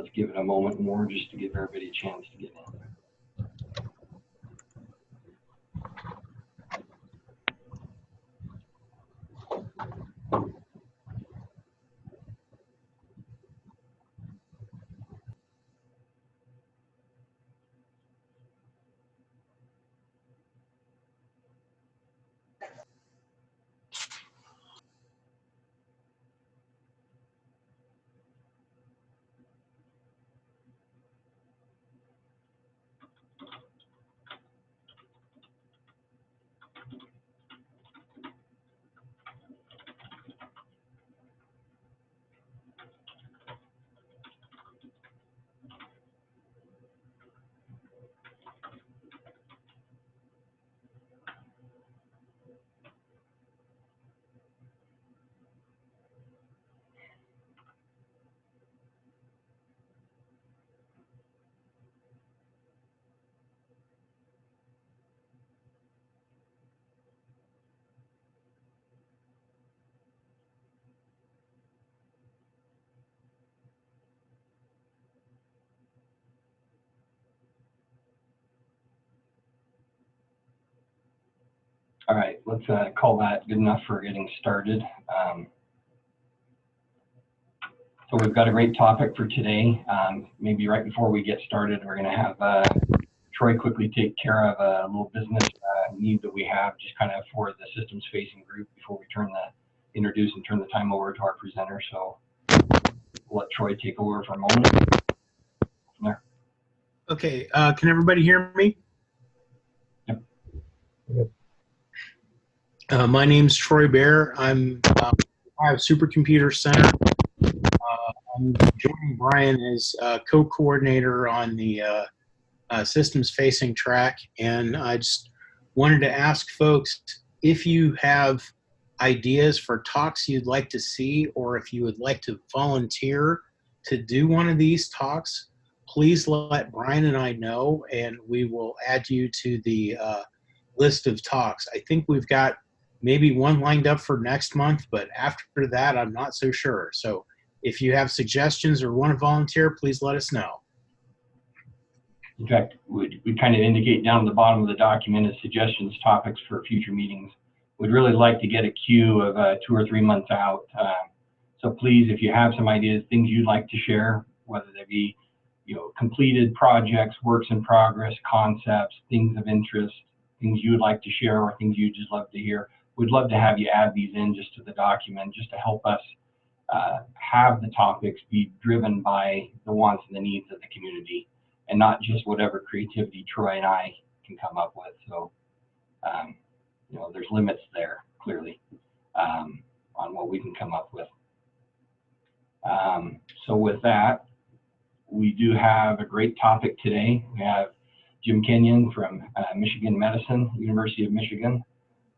let's give it a moment more just to give everybody a chance to get in. All right, let's call that good enough for getting started. So we've got a great topic for today. Maybe right before we get started, we're going to have Troy quickly take care of a little business need that we have, just kind of for the systems facing group before we introduce and turn the time over to our presenter. So we'll let Troy take over for a moment. From there. Okay, can everybody hear me? Yep. My name's Troy Bear. I have Supercomputer Center. I'm joining Brian as co-coordinator on the systems facing track, and I just wanted to ask folks if you have ideas for talks you'd like to see, or if you would like to volunteer to do one of these talks, please let Brian and I know, and we will add you to the list of talks. I think we've got maybe one lined up for next month, but after that, I'm not so sure. So if you have suggestions or want to volunteer, please let us know. In fact, we kind of indicate down at the bottom of the document as suggestions, topics for future meetings. We'd really like to get a queue of 2 or 3 months out. So please, if you have some ideas, things you'd like to share, whether they be, completed projects, works in progress, concepts, things of interest, things you would like to share, or things you'd just love to hear, we'd love to have you add these in just to the document, just to help us have the topics be driven by the wants and the needs of the community, and not just whatever creativity Troy and I can come up with. So, there's limits there, clearly, on what we can come up with. So with that, we do have a great topic today. We have Jim Kenyon from Michigan Medicine, University of Michigan,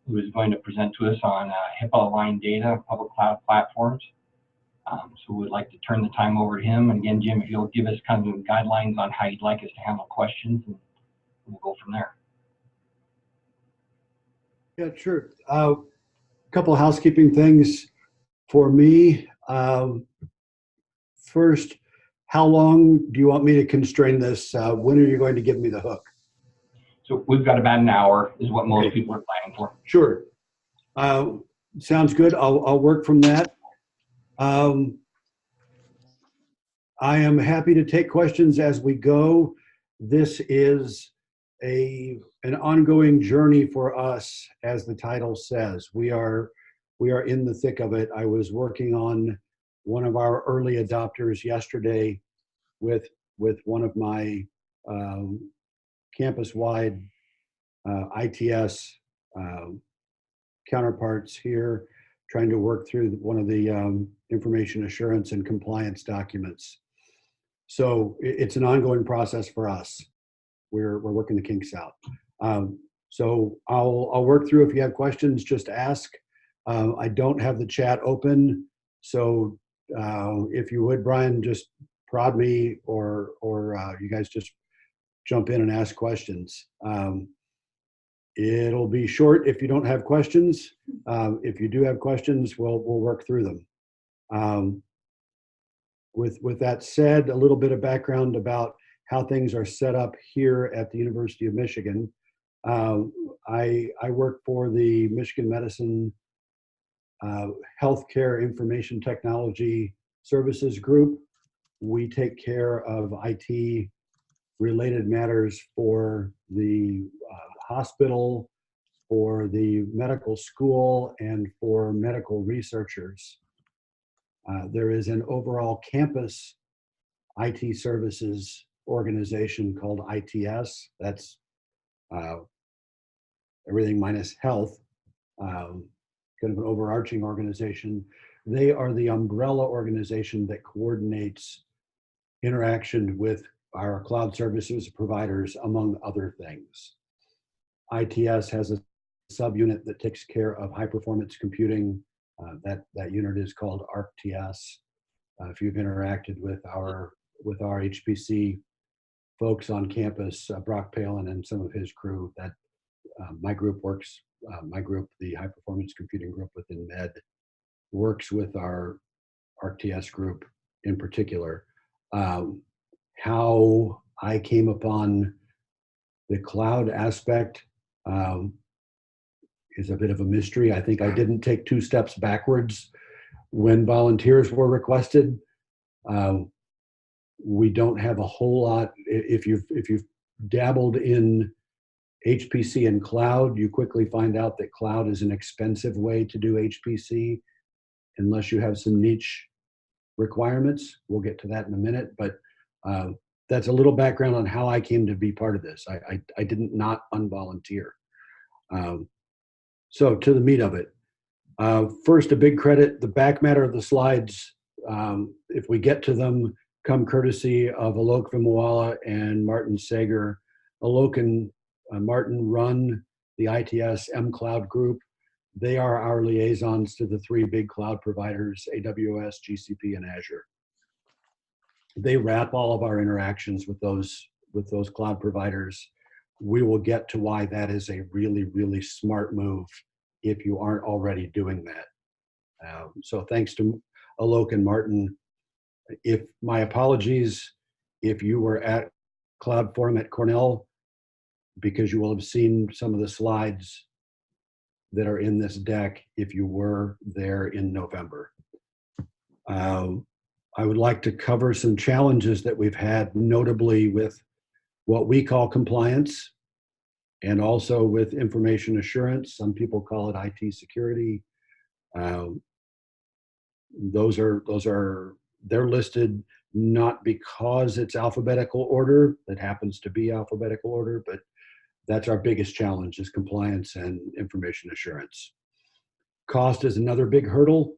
who is going to present to us on HIPAA-aligned data, public cloud platforms. So we'd like to turn the time over to him. And again, Jim, if you'll give us kind of guidelines on how you'd like us to handle questions, and we'll go from there. Yeah, sure. A couple of housekeeping things for me. First, how long do you want me to constrain this? When are you going to give me the hook? So we've got about an hour is what most people are planning for. Sure. Sounds good. I'll work from that. I am happy to take questions as we go. This is an ongoing journey for us, as the title says. We are in the thick of it. I was working on one of our early adopters yesterday with one of my campus-wide ITS counterparts here, trying to work through one of the information assurance and compliance documents. So it's an ongoing process for us. We're working the kinks out. So I'll work through. If you have questions, just ask. I don't have the chat open, so if you would, Brian, just prod me, or you guys just jump in and ask questions. It'll be short if you don't have questions. If you do have questions, we'll work through them. With that said, a little bit of background about how things are set up here at the University of Michigan. I work for the Michigan Medicine Healthcare Information Technology Services Group. We take care of IT related matters for the hospital, for the medical school, and for medical researchers. There is an overall campus IT services organization called ITS. That's everything minus health, kind of an overarching organization. They are the umbrella organization that coordinates interaction with our cloud services providers, among other things. ITS has a subunit that takes care of high performance computing. That unit is called ArcTS. If you've interacted with our HPC folks on campus, Brock Palin and some of his crew, that my group, the high performance computing group within Med, works with our ArcTS group in particular. How I came upon the cloud aspect is a bit of a mystery. I think I didn't take 2 steps backwards when volunteers were requested. We don't have a whole lot. If you've dabbled in HPC and cloud, you quickly find out that cloud is an expensive way to do HPC unless you have some niche requirements. We'll get to that in a minute, but that's a little background on how I came to be part of this. I didn't not unvolunteer. So to the meat of it. First, a big credit. The back matter of the slides, if we get to them, come courtesy of Alok Vimwala and Martin Sager. Alok and Martin run the ITS mCloud group. They are our liaisons to the 3 big cloud providers, AWS, GCP, and Azure. They wrap all of our interactions with those cloud providers. We will get to why that is a really, really smart move if you aren't already doing that. So thanks to Alok and Martin. My apologies if you were at Cloud Forum at Cornell, because you will have seen some of the slides that are in this deck if you were there in November. I would like to cover some challenges that we've had, notably with what we call compliance and also with information assurance. Some people call it IT security. They're listed not because it's alphabetical order, that happens to be alphabetical order, but that's our biggest challenge, is compliance and information assurance. Cost is another big hurdle.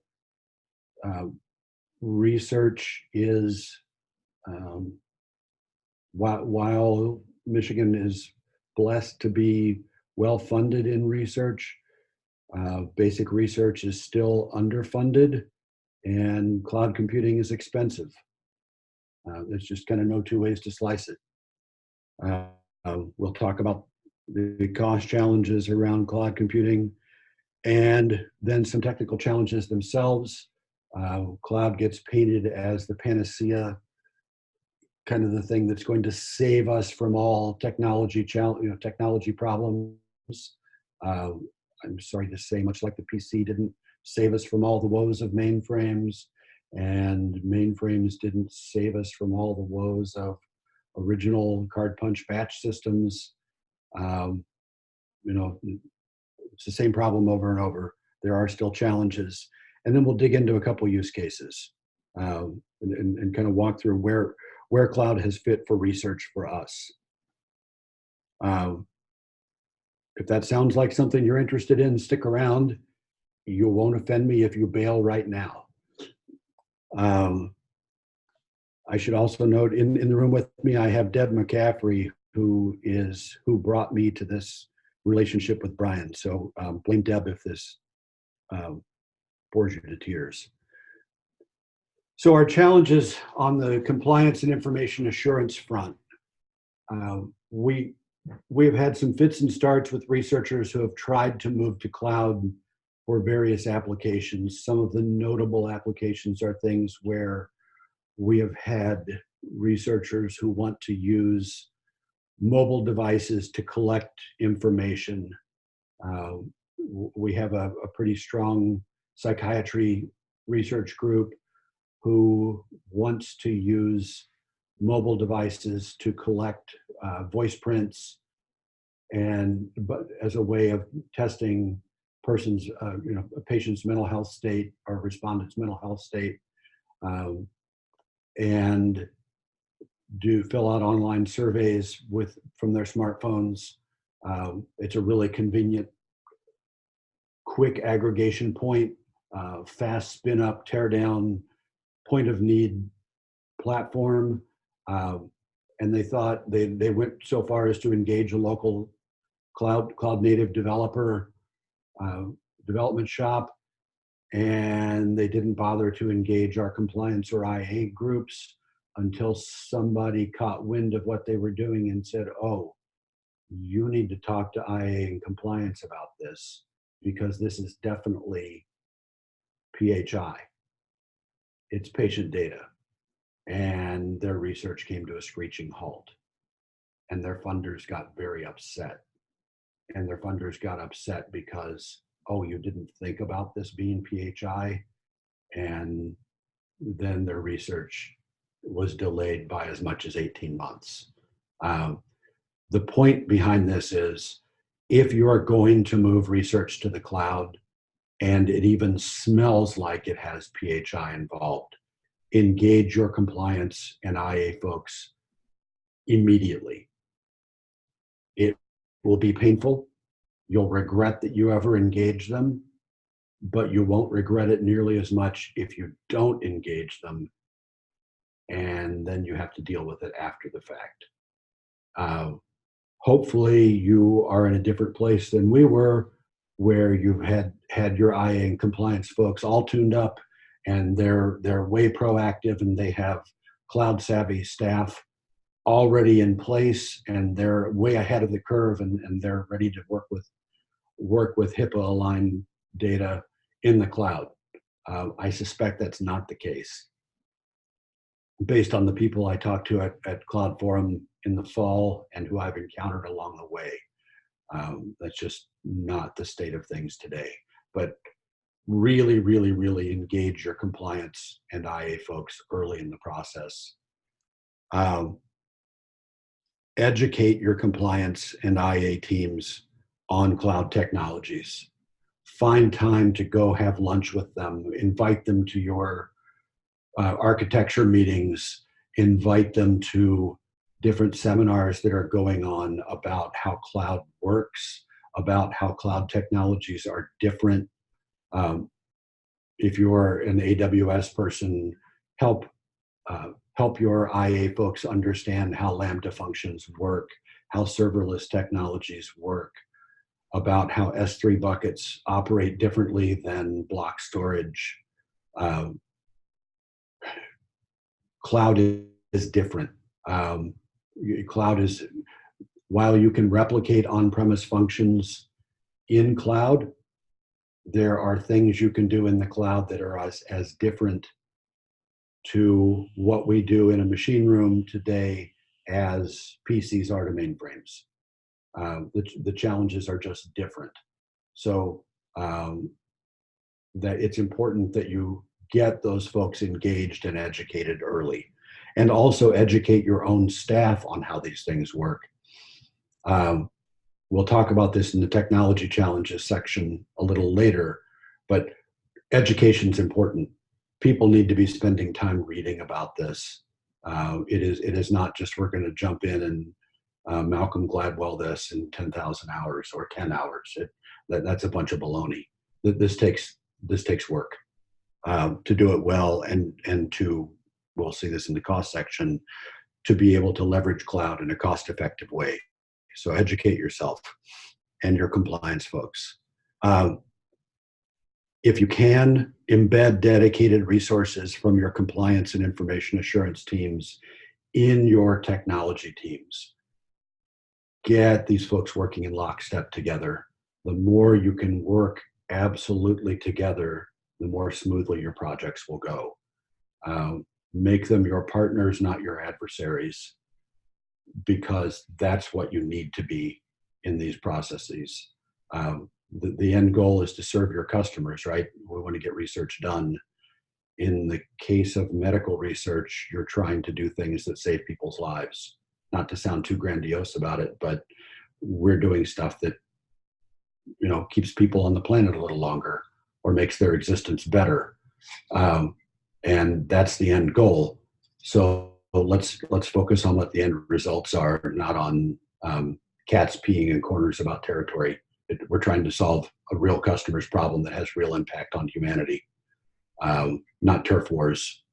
Research is, while Michigan is blessed to be well funded in research, basic research is still underfunded, and cloud computing is expensive. There's just kind of no 2 ways to slice it. We'll talk about the cost challenges around cloud computing, and then some technical challenges themselves. Cloud gets painted as the panacea, kind of the thing that's going to save us from all technology problems. I'm sorry to say, much like the PC didn't save us from all the woes of mainframes, and mainframes didn't save us from all the woes of original card punch batch systems. It's the same problem over and over. There are still challenges. And then we'll dig into a couple use cases and kind of walk through where cloud has fit for research for us. If that sounds like something you're interested in, stick around. You won't offend me if you bail right now. I should also note, in the room with me, I have Deb McCaffrey, who brought me to this relationship with Brian. So blame Deb if this bores you to tears. So our challenges on the compliance and information assurance front. We have had some fits and starts with researchers who have tried to move to cloud for various applications. Some of the notable applications are things where We have had researchers who want to use mobile devices to collect information. We have a pretty strong psychiatry research group who wants to use mobile devices to collect voice prints but as a way of testing a patient's mental health state or respondent's mental health state, and do fill out online surveys from their smartphones. It's a really convenient, quick aggregation point, fast spin up, tear down, point of need platform. And they thought they went so far as to engage a local cloud native developer development shop, and they didn't bother to engage our compliance or IA groups until somebody caught wind of what they were doing and said, oh, you need to talk to IA and compliance about this, because this is definitely PHI. It's patient data. And their research came to a screeching halt. And their funders got very upset. And their funders got upset because, oh, you didn't think about this being PHI? And then their research was delayed by as much as 18 months. The point behind this is, if you are going to move research to the cloud, and it even smells like it has PHI involved, engage your compliance and IA folks immediately. It will be painful. You'll regret that you ever engaged them, but you won't regret it nearly as much if you don't engage them, and then you have to deal with it after the fact. Hopefully you are in a different place than we were, where you've had your IA and compliance folks all tuned up, and they're way proactive, and they have cloud savvy staff already in place, and they're way ahead of the curve, and they're ready to work with HIPAA-aligned data in the cloud. I suspect that's not the case, based on the people I talked to at Cloud Forum in the fall and who I've encountered along the way. That's just not the state of things today. But really, really, really engage your compliance and IA folks early in the process. Educate your compliance and IA teams on cloud technologies. Find time to go have lunch with them. Invite them to your architecture meetings. Invite them to different seminars that are going on about how cloud works, about how cloud technologies are different. If you're an AWS person, help your IA folks understand how Lambda functions work, how serverless technologies work, about how S3 buckets operate differently than block storage. Cloud is different. Cloud is, while you can replicate on-premise functions in cloud, there are things you can do in the cloud that are as different to what we do in a machine room today as PCs are to mainframes. The challenges are just different. So that it's important that you get those folks engaged and educated early, and also educate your own staff on how these things work. We'll talk about this in the technology challenges section a little later, but education's important. People need to be spending time reading about this. It is not just, we're going to jump in and Malcolm Gladwell this in 10,000 hours or 10 hours. That's a bunch of baloney. This takes work to do it well, and to, we'll see this in the cost section, to be able to leverage cloud in a cost-effective way. So educate yourself and your compliance folks. If you can, embed dedicated resources from your compliance and information assurance teams in your technology teams. Get these folks working in lockstep together. The more you can work absolutely together, the more smoothly your projects will go. Make them your partners, not your adversaries, because that's what you need to be in these processes. The end goal is to serve your customers, right? We want to get research done. In the case of medical research, you're trying to do things that save people's lives. Not to sound too grandiose about it, but we're doing stuff that, you know, keeps people on the planet a little longer or makes their existence better. And that's the end goal. So let's focus on what the end results are, not on cats peeing in corners about territory. We're trying to solve a real customer's problem that has real impact on humanity, not turf wars.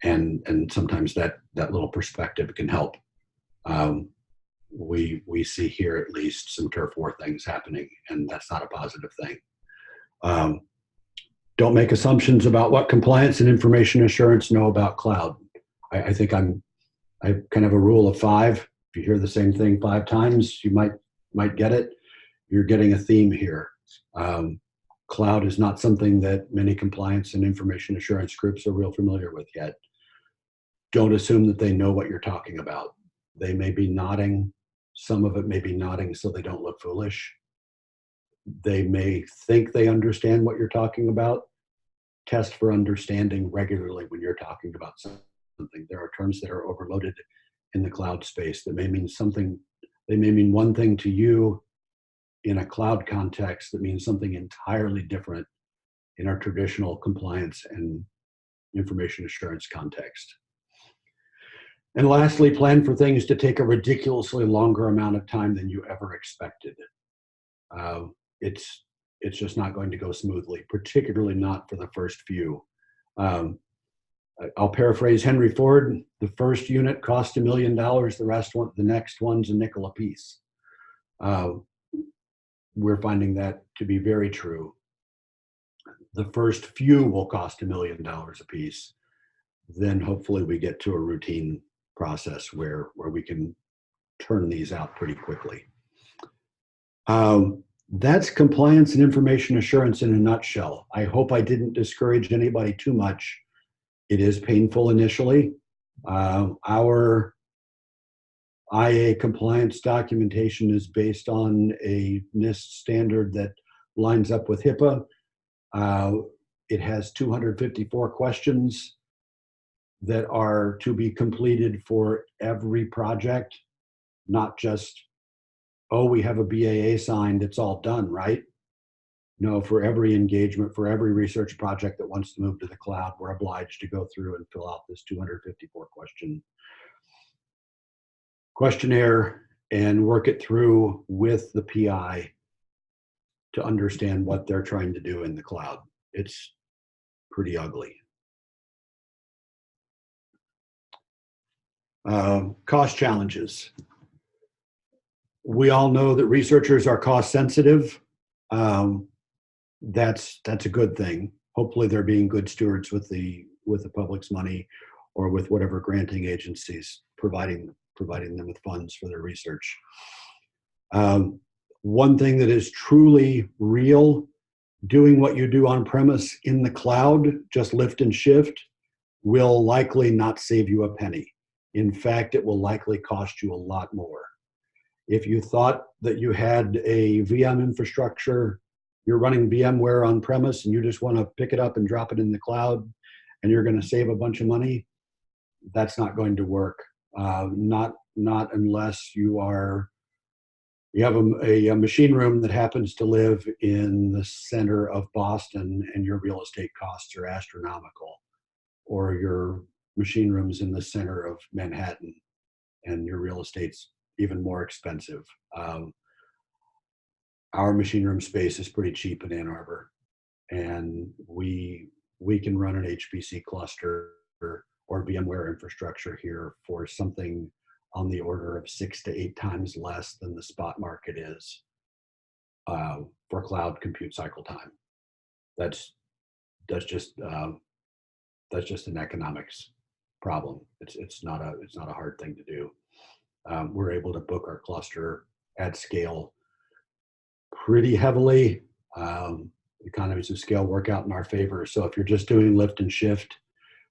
And sometimes that little perspective can help. We see here at least some turf war things happening, and that's not a positive thing. Don't make assumptions about what compliance and information assurance know about cloud. I think I kind of a rule of 5. If you hear the same thing 5 times, you might get it. You're getting a theme here. Cloud is not something that many compliance and information assurance groups are real familiar with yet. Don't assume that they know what you're talking about. They may be nodding. Some of it may be nodding so they don't look foolish. They may think they understand what you're talking about. Test for understanding regularly when you're talking about something. There are terms that are overloaded in the cloud space that may mean something. They may mean one thing to you in a cloud context that means something entirely different in our traditional compliance and information assurance context. And lastly, plan for things to take a ridiculously longer amount of time than you ever expected. It's just not going to go smoothly, particularly not for the first few. I'll paraphrase Henry Ford. The first unit cost $1 million. The next one's a nickel a piece. We're finding that to be very true. The first few will cost $1 million a piece. Then hopefully we get to a routine process where we can turn these out pretty quickly. That's compliance and information assurance in a nutshell. I hope I didn't discourage anybody too much. It is painful initially. Our IA compliance documentation is based on a NIST standard that lines up with HIPAA. It has 254 questions that are to be completed for every project, not just, oh, we have a BAA signed, it's all done, right? No, for every engagement, for every research project that wants to move to the cloud, we're obliged to go through and fill out this 254 question questionnaire and work it through with the PI to understand what they're trying to do in the cloud. It's pretty ugly. Cost challenges. We all know that researchers are cost sensitive. That's a good thing. Hopefully they're being good stewards with the public's money or with whatever granting agencies providing them with funds for their research. One thing that is truly real, doing what you do on premise in the cloud, just lift and shift, will likely not save you a penny. In fact, it will likely cost you a lot more. If you thought that you had a VM infrastructure, you're running VMware on premise and you just want to pick it up and drop it in the cloud and you're going to save a bunch of money, that's not going to work. Not unless you have a machine room that happens to live in the center of Boston and your real estate costs are astronomical, or your machine room's in the center of Manhattan and your real estate's even more expensive. Our machine room space is pretty cheap in Ann Arbor, and we can run an HPC cluster or VMware infrastructure here for something on the order of 6 to 8 times less than the spot market is for cloud compute cycle time. That's just an economics problem. It's not a hard thing to do. We're able to book our cluster at scale pretty heavily. Economies of scale work out in our favor. So if you're just doing lift and shift,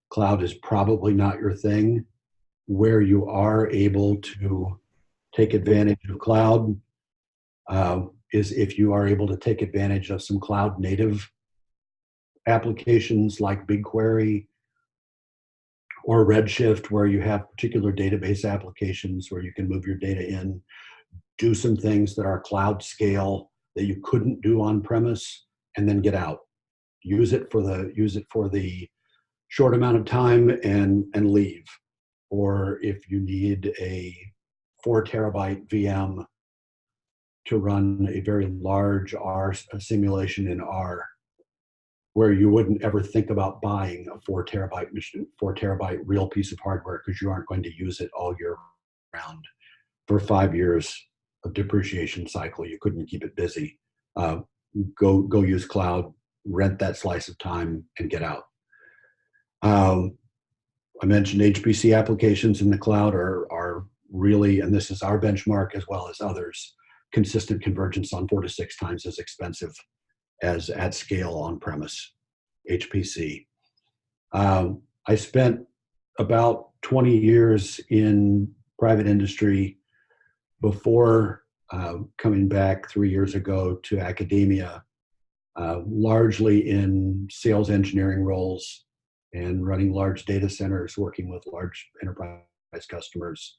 cloud is probably not your thing. Where you are able to take advantage of cloud is if you are able to take advantage of some cloud native applications like BigQuery or Redshift, where you have particular database applications where you can move your data in, do some things that are cloud scale that you couldn't do on premise, and then get out. Use it for the short amount of time and leave. Or if you need a 4 terabyte VM to run a very large a simulation in R, where you wouldn't ever think about buying a 4 terabyte machine, 4 terabyte real piece of hardware, because you aren't going to use it all year round. For 5 years of depreciation cycle, you couldn't keep it busy. Go use cloud, rent that slice of time, and get out. I mentioned HPC applications in the cloud are really, and this is our benchmark as well as others, consistent convergence on 4 to 6 times as expensive as at scale on-premise HPC. I spent about 20 years in private industry before coming back 3 years ago to academia, largely in sales engineering roles and running large data centers, working with large enterprise customers.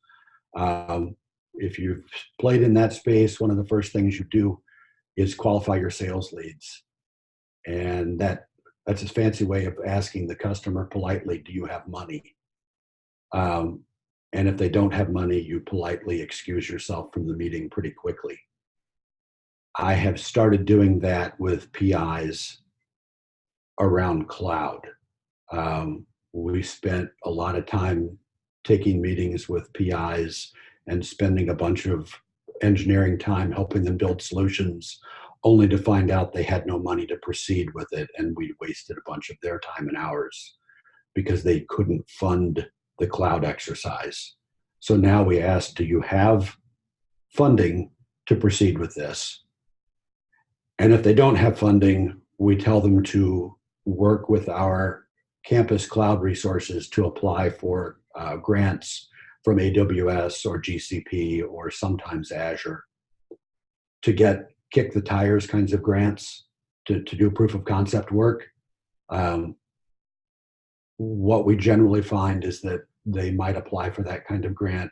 If you've played in that space, one of the first things you do is qualify your sales leads. And that's a fancy way of asking the customer politely, do you have money? And if they don't have money, you politely excuse yourself from the meeting pretty quickly. I have started doing that with PIs around cloud. We spent a lot of time taking meetings with PIs and spending a bunch of engineering time helping them build solutions, only to find out they had no money to proceed with it, and we wasted a bunch of their time and hours because they couldn't fund the cloud exercise. So now we ask, do you have funding to proceed with this? And if they don't have funding, we tell them to work with our campus cloud resources to apply for grants from AWS or GCP or sometimes Azure to get kick the tires kinds of grants to do proof of concept work. What we generally find is that they might apply for that kind of grant.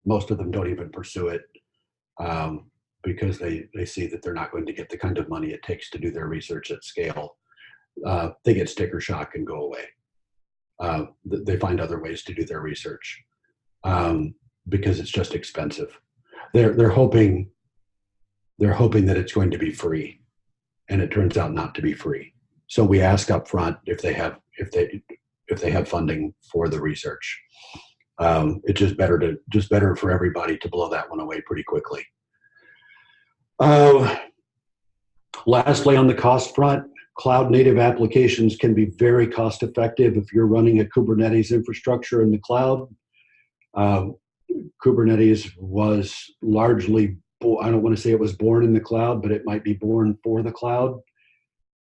Most of them don't even pursue it because they see that they're not going to get the kind of money it takes to do their research at scale. They get sticker shock and go away. They find other ways to do their research because it's just expensive. They're hoping that it's going to be free, and it turns out not to be free. So we ask up front if they have funding for the research. It's just better for everybody to blow that one away pretty quickly. Lastly, on the cost front, cloud native applications can be very cost effective if you're running a Kubernetes infrastructure in the cloud. Kubernetes was largely, I don't want to say it was born in the cloud, but it might be born for the cloud.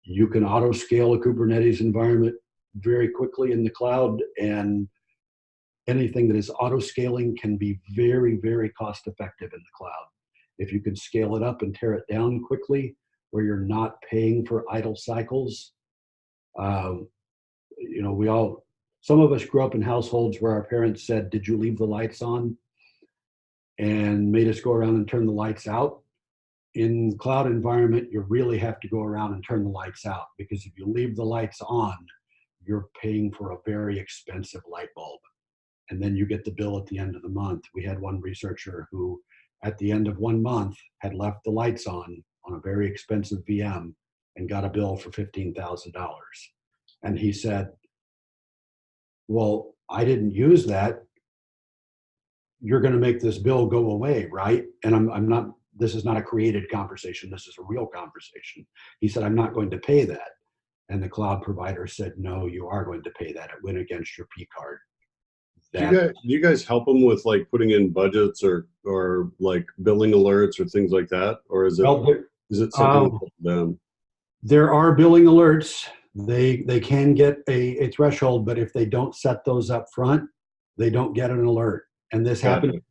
You can auto scale a Kubernetes environment very quickly in the cloud, and anything that is auto scaling can be very, very cost effective in the cloud. If you can scale it up and tear it down quickly, where you're not paying for idle cycles. Some of us grew up in households where our parents said, "Did you leave the lights on?" and made us go around and turn the lights out. In cloud environment, you really have to go around and turn the lights out, because if you leave the lights on, you're paying for a very expensive light bulb. And then you get the bill at the end of the month. We had one researcher who, at the end of 1 month, had left the lights on a very expensive VM and got a bill for $15,000. And he said, "Well, I didn't use that. You're going to make this bill go away, right?" And I'm not, this is not a created conversation. This is a real conversation. He said, "I'm not going to pay that." And the cloud provider said, "No, you are going to pay that. It went against your P card." Do you guys help them with like putting in budgets or like billing alerts or things like that? Or is it something with them? There are billing alerts. They can get a threshold, but if they don't set those up front, they don't get an alert. And this happened. Gotcha.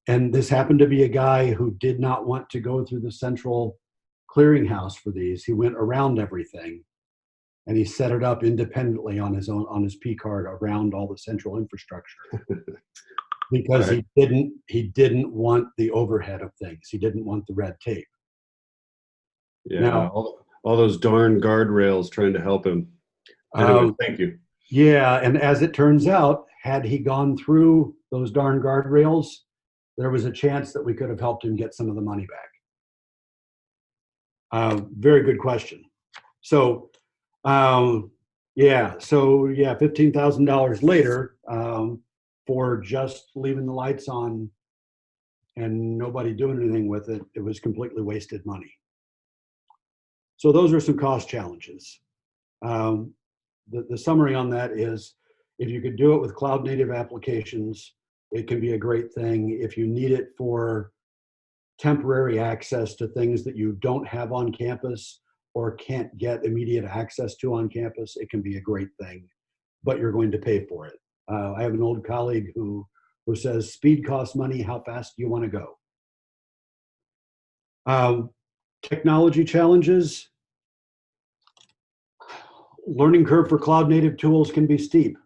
And this happened to be a guy who did not want to go through the central clearinghouse for these. He went around everything, and he set it up independently on his his P card around all the central infrastructure because Right. he didn't want the overhead of things. He didn't want the red tape. Yeah. Now, All those darn guardrails trying to help him. Anyway, thank you. yeah, and as it turns out, had he gone through those darn guardrails, there was a chance that we could have helped him get some of the money back. Very good question. So, $15,000 later, for just leaving the lights on and nobody doing anything with it, it was completely wasted money. So those are some cost challenges. The summary on that is, if you could do it with cloud native applications, it can be a great thing. If you need it for temporary access to things that you don't have on campus or can't get immediate access to on campus, it can be a great thing, but you're going to pay for it. I have an old colleague who says, speed costs money, how fast do you want to go? Technology challenges. Learning curve for cloud native tools can be steep.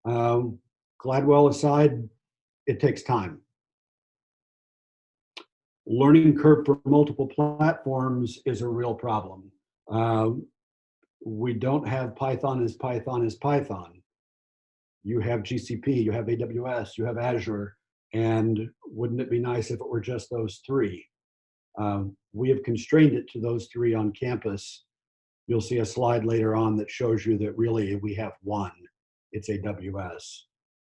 Gladwell aside, it takes time. Learning curve for multiple platforms is a real problem. We don't have Python as Python as Python. You have GCP, you have AWS, you have Azure, and wouldn't it be nice if it were just those three? We have constrained it to those three on campus. You'll see a slide later on that shows you that really we have one. It's AWS.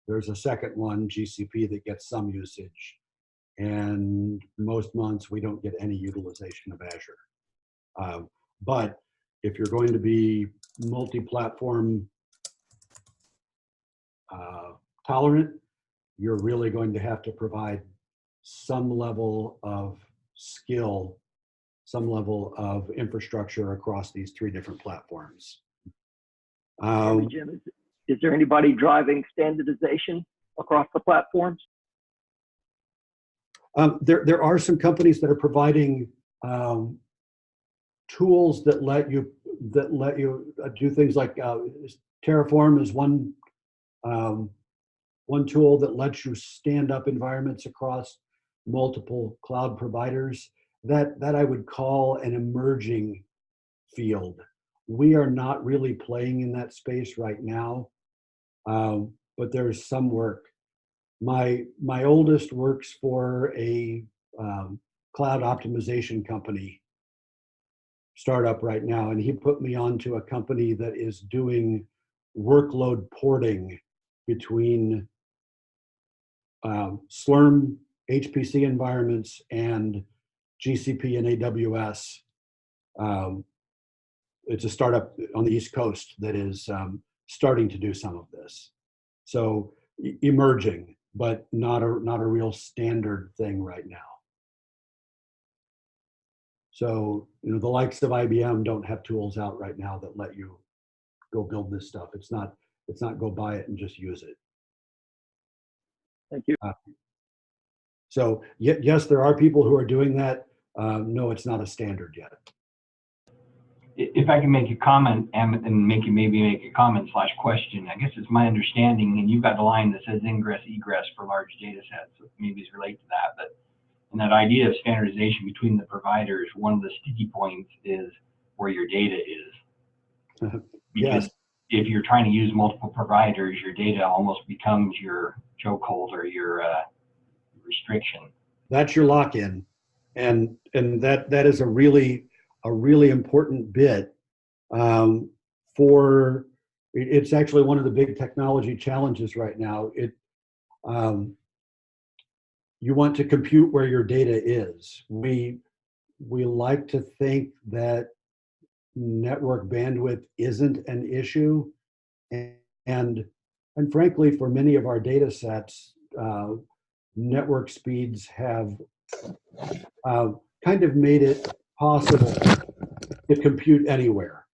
There's a second one, GCP, that gets some usage. And most months we don't get any utilization of Azure. But if you're going to be multi-platform tolerant, you're really going to have to provide some level of skill, some level of infrastructure across these three different platforms. Jim, is there anybody driving standardization across the platforms? There are some companies that are providing tools that let you do things like Terraform is one tool that lets you stand up environments across multiple cloud providers. That I would call an emerging field. We are not really playing in that space right now, but there's some work. My oldest works for a cloud optimization company startup right now, and he put me onto a company that is doing workload porting between Slurm HPC environments and GCP and AWS. It's a startup on the East Coast that is starting to do some of this. So emerging, but not a real standard thing right now. So, the likes of IBM don't have tools out right now that let you go build this stuff. It's not go buy it and just use it. Thank you. So yes, there are people who are doing that. No, it's not a standard yet. If I can make a comment and maybe make a comment / question, I guess it's my understanding, and you've got a line that says ingress egress for large data sets, so maybe it's related to that, but in that idea of standardization between the providers, one of the sticky points is where your data is. Because Yes. if you're trying to use multiple providers, your data almost becomes your chokehold or your restriction. That's your lock-in, and that is a really important bit for. It's actually one of the big technology challenges right now. You want to compute where your data is. We like to think that network bandwidth isn't an issue, and frankly, for many of our data sets, network speeds have kind of made it possible to compute anywhere.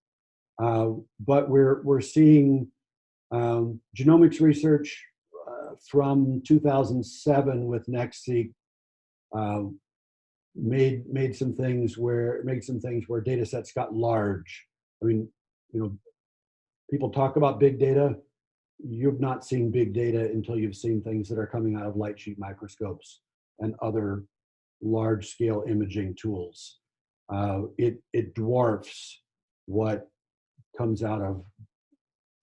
But we're seeing genomics research from 2007 with NextSeq made some things where data sets got large. I mean, people talk about big data. You've not seen big data until you've seen things that are coming out of light sheet microscopes and other large scale imaging tools. It dwarfs what comes out of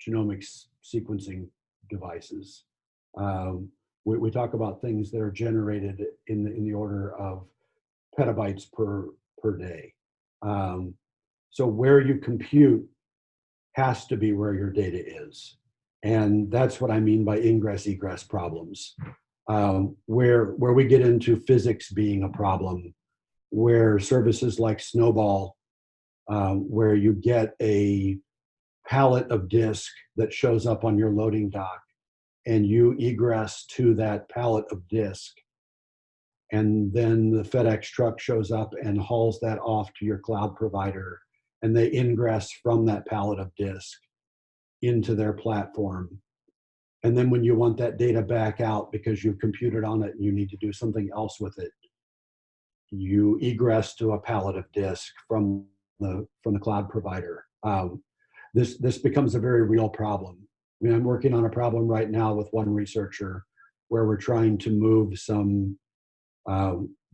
genomics sequencing devices. We talk about things that are generated in the order of petabytes per day. So where you compute has to be where your data is. And that's what I mean by ingress egress problems, where we get into physics being a problem, where services like Snowball, where you get a pallet of disk that shows up on your loading dock and you egress to that pallet of disk, and then the FedEx truck shows up and hauls that off to your cloud provider, and they ingress from that pallet of disk into their platform. And then when you want that data back out because you've computed on it and you need to do something else with it, you egress to a pallet of disk from the cloud provider. This becomes a very real problem. I mean, I'm working on a problem right now with one researcher where we're trying to move some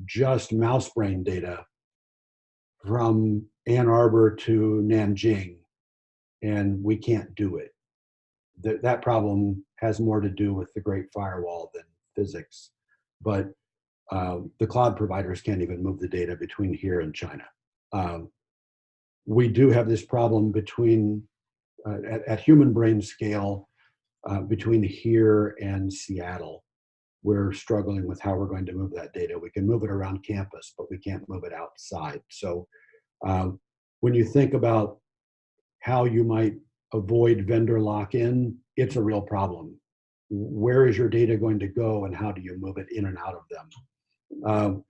just mouse brain data from Ann Arbor to Nanjing, and we can't do it. That problem has more to do with the Great Firewall than physics, but the cloud providers can't even move the data between here and China. We do have this problem between at human brain scale between here and Seattle. We're struggling with how we're going to move that data. We can move it around campus, but we can't move it outside. So when you think about how you might avoid vendor lock-in, it's a real problem. Where is your data going to go and how do you move it in and out of them?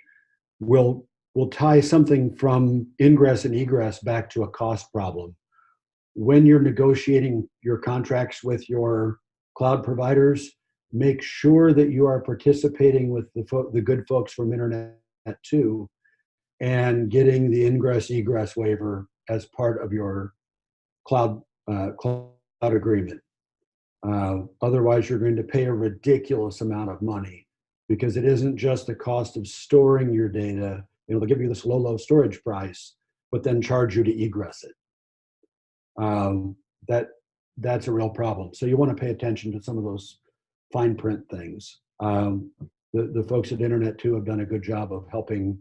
We'll tie something from ingress and egress back to a cost problem. When you're negotiating your contracts with your cloud providers, make sure that you are participating with the good folks from Internet 2 and getting the ingress egress waiver as part of your cloud agreement. Otherwise, you're going to pay a ridiculous amount of money because it isn't just the cost of storing your data. They'll give you this low storage price, but then charge you to egress it. That's a real problem. So you want to pay attention to some of those fine print things. The folks at Internet 2 have done a good job of helping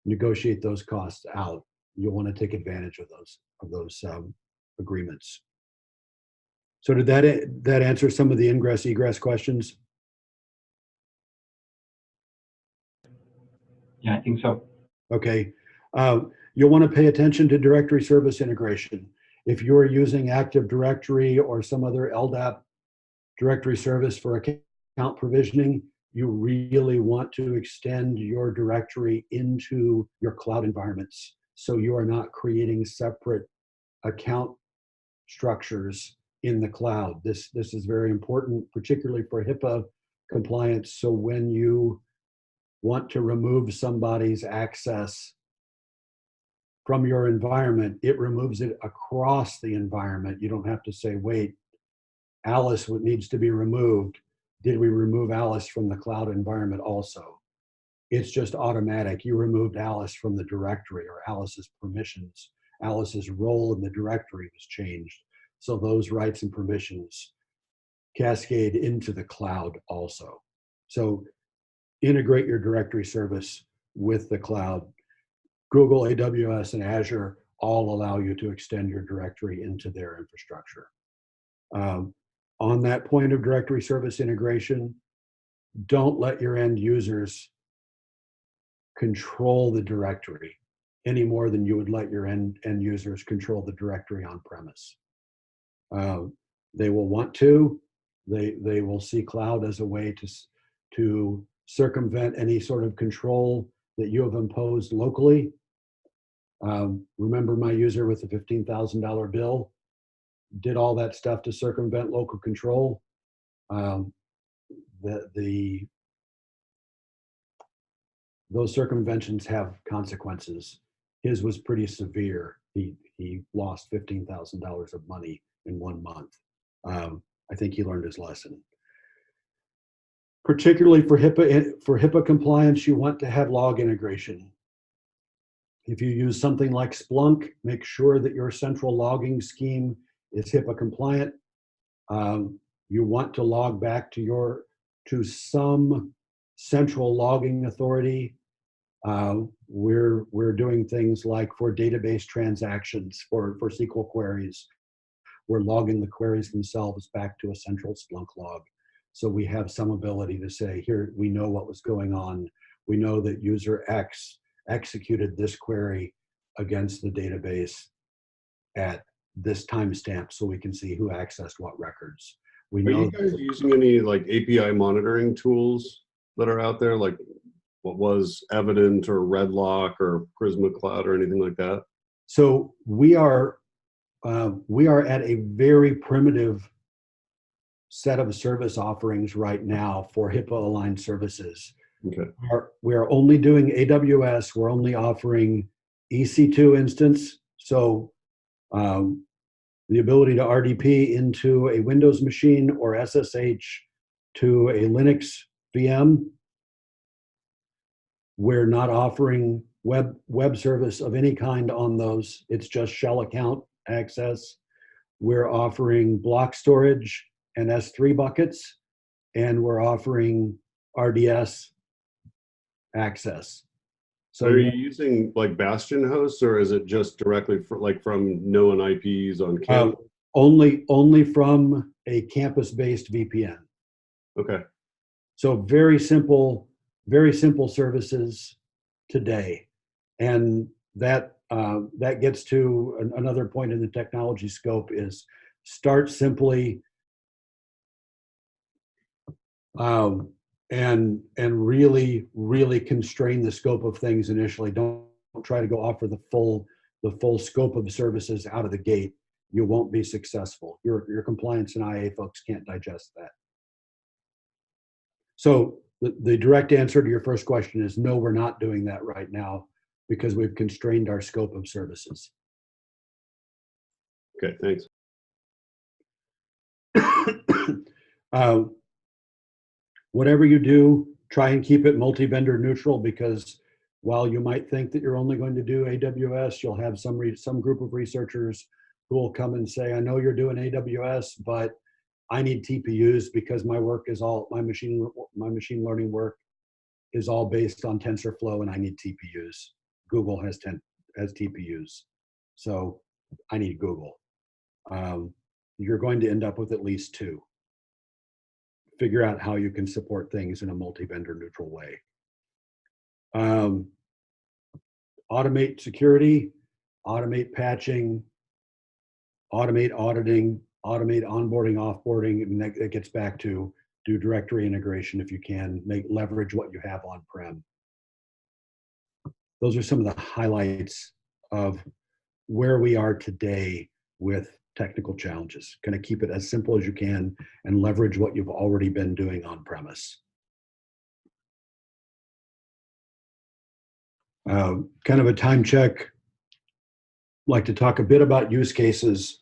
negotiate those costs out. You'll want to take advantage of those agreements. So did that answer some of the ingress egress questions? Yeah, I think so. Okay. You'll want to pay attention to directory service integration. If you're using Active Directory or some other LDAP directory service for account provisioning, you really want to extend your directory into your cloud environments so you are not creating separate account structures in the cloud. This is very important, particularly for HIPAA compliance. So when you want to remove somebody's access from your environment, it removes it across the environment. You don't have to say, wait, Alice needs to be removed. Did we remove Alice from the cloud environment also? It's just automatic. You removed Alice from the directory or Alice's permissions. Alice's role in the directory was changed. So those rights and permissions cascade into the cloud also. So integrate your directory service with the cloud. Google, AWS, and Azure all allow you to extend your directory into their infrastructure. On that point of directory service integration, don't let your end users control the directory any more than you would let your end users control the directory on premise. They will want to. They will see cloud as a way to circumvent any sort of control that you have imposed locally. Remember my user with the $15,000 bill? did all that stuff to circumvent local control. Those circumventions have consequences. His was pretty severe. He lost $15,000 of money in 1 month. I think he learned his lesson. Particularly for HIPAA compliance, you want to have log integration. If you use something like Splunk, make sure that your central logging scheme is HIPAA compliant. You want to log back to some central logging authority. We're doing things like for database transactions, for SQL queries, we're logging the queries themselves back to a central Splunk log. So we have some ability to say, here, we know what was going on. We know that user X executed this query against the database at this timestamp, so we can see who accessed what records. We know. Are you guys using any like API monitoring tools that are out there, like what was Evident or Redlock or Prisma Cloud or anything like that? So we are at a very primitive set of service offerings right now for HIPAA-aligned services. Okay. We are only doing AWS. We're only offering EC2 instance. So the ability to RDP into a Windows machine or SSH to a Linux VM. We're not offering web service of any kind on those. It's just shell account access. We're offering block storage and S3 buckets, and we're offering RDS access. So are you using like Bastion hosts, or is it just directly from known IPs on campus? Only from a campus-based VPN. Okay. So very simple services today, and that gets to another point in the technology scope is start simply, and really constrain the scope of things initially. Don't try to go offer the full scope of services out of the gate. You won't be successful. Your compliance and IA folks can't digest that. So the direct answer to your first question is no, we're not doing that right now because we've constrained our scope of services. Okay, thanks. Whatever you do, try and keep it multi-vendor neutral, because while you might think that you're only going to do AWS, you'll have some group of researchers who will come and say, I know you're doing AWS, but I need TPUs because my machine learning work is all based on TensorFlow and I need TPUs. Google has TPUs, so I need Google. You're going to end up with at least two. Figure out how you can support things in a multi-vendor neutral way. Automate security, automate patching, automate auditing, automate onboarding, offboarding, and that gets back to do directory integration if you can, leverage what you have on-prem. Those are some of the highlights of where we are today with technical challenges. Kind of keep it as simple as you can and leverage what you've already been doing on premise. Kind of a time check. I'd like to talk a bit about use cases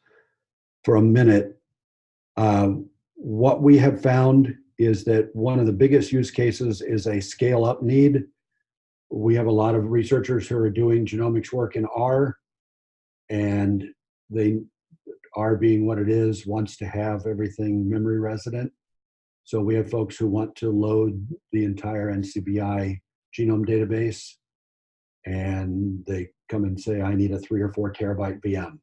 for a minute. What we have found is that one of the biggest use cases is a scale-up need. We have a lot of researchers who are doing genomics work in R, and R being what it is, wants to have everything memory resident. So we have folks who want to load the entire NCBI genome database, and they come and say, I need a 3 or 4 terabyte VM.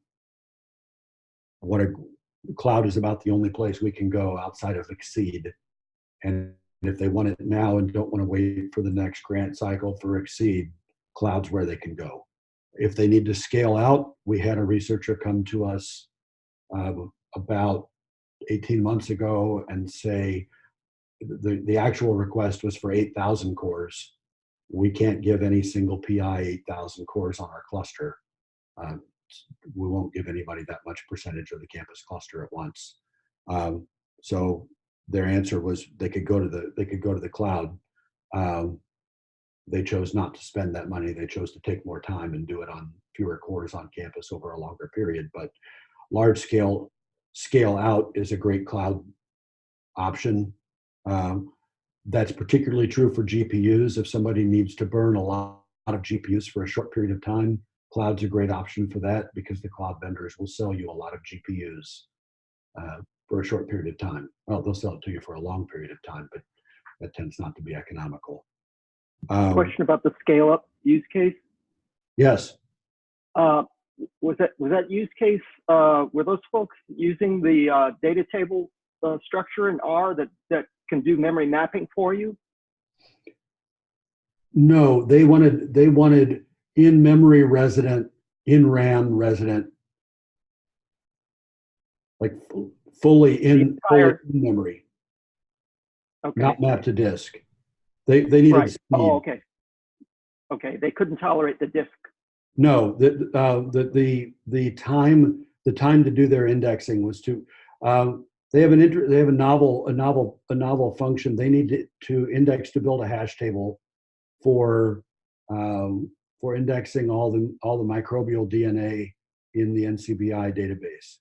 Cloud is about the only place we can go outside of Exceed. And if they want it now and don't want to wait for the next grant cycle for Exceed, cloud's where they can go. If they need to scale out, we had a researcher come to us about 18 months ago and say the actual request was for 8,000 cores. We can't give any single PI 8,000 cores on our cluster. we won't give anybody that much percentage of the campus cluster at once. So their answer was they could go to the cloud. They chose not to spend that money. They chose to take more time and do it on fewer cores on campus over a longer period. But large scale out is a great cloud option. That's particularly true for GPUs. If somebody needs to burn a lot of GPUs for a short period of time, cloud's a great option for that, because the cloud vendors will sell you a lot of GPUs for a short period of time. Well, they'll sell it to you for a long period of time, but that tends not to be economical. Question about the scale up use case. Yes. Was that use case, were those folks using the data table structure in R that can do memory mapping for you? No, they wanted in-memory resident, in-RAM resident, like fully in memory, Okay. not mapped to disk. They needed Right. speed. Oh, okay. Okay, they couldn't tolerate the disk. No, the time to do their indexing was too. They have a novel function. They need to index to build a hash table for indexing all the microbial DNA in the NCBI database,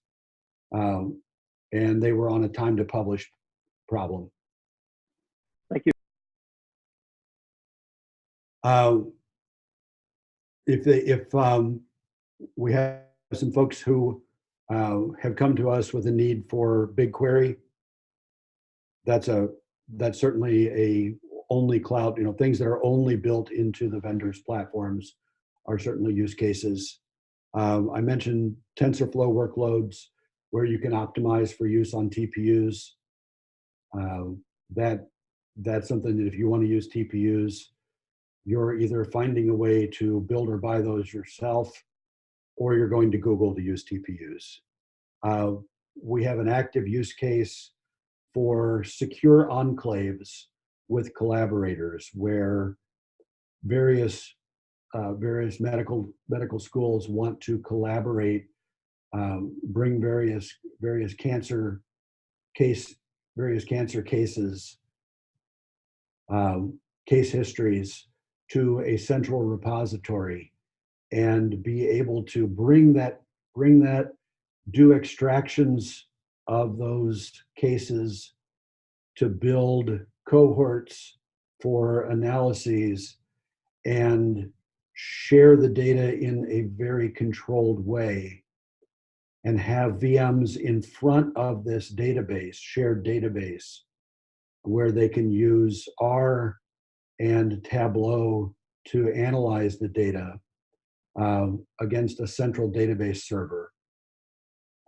and they were on a time to publish problem. Thank you. If we have some folks who have come to us with a need for BigQuery, that's certainly a only cloud, things that are only built into the vendor's platforms are certainly use cases. I mentioned TensorFlow workloads where you can optimize for use on TPUs. That's something that if you want to use TPUs, you're either finding a way to build or buy those yourself, or you're going to Google to use TPUs. We have an active use case for secure enclaves with collaborators, where various medical schools want to collaborate, bring various cancer cases, case histories to a central repository, and be able to bring that, do extractions of those cases to build cohorts for analyses and share the data in a very controlled way, and have VMs in front of this database, shared database, where they can use R and Tableau to analyze the data against a central database server,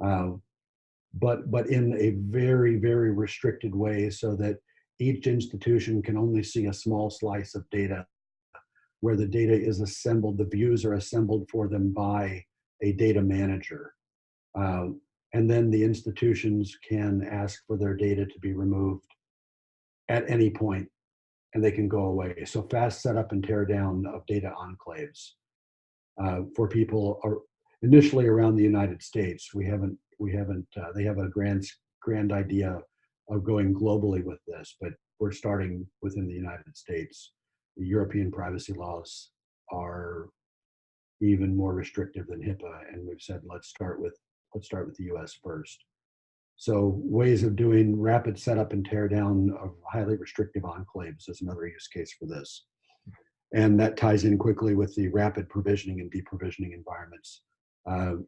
but in a very, very restricted way, so that each institution can only see a small slice of data, where the data is assembled, the views are assembled for them by a data manager. And then the institutions can ask for their data to be removed at any point, and they can go away. So fast setup and tear down of data enclaves for people initially around the United States. They have a grand idea of going globally with this, but we're starting within the United States. The European privacy laws are even more restrictive than HIPAA, and we've said let's start with the US first. So ways of doing rapid setup and tear down of highly restrictive enclaves is another use case for this. And that ties in quickly with the rapid provisioning and deprovisioning environments.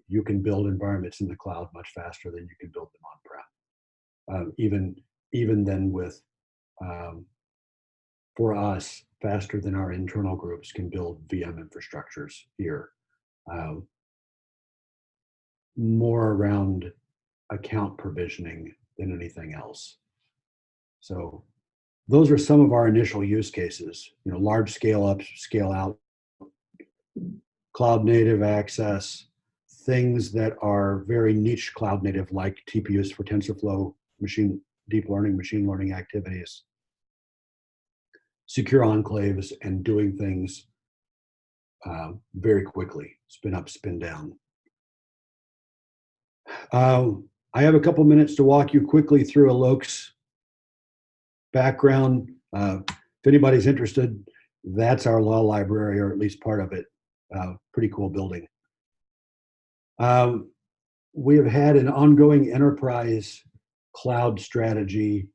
You can build environments in the cloud much faster than you can build them on-prem. Even then with, for us, faster than our internal groups can build VM infrastructures here. More around account provisioning than anything else. So those are some of our initial use cases, large scale up, scale out, cloud native access, things that are very niche cloud native, like TPUs for TensorFlow, deep learning, machine learning activities, secure enclaves, and doing things very quickly, spin up, spin down. I have a couple minutes to walk you quickly through Alok's background. If anybody's interested, that's our law library, or at least part of it. Pretty cool building. We have had an ongoing enterprise cloud strategy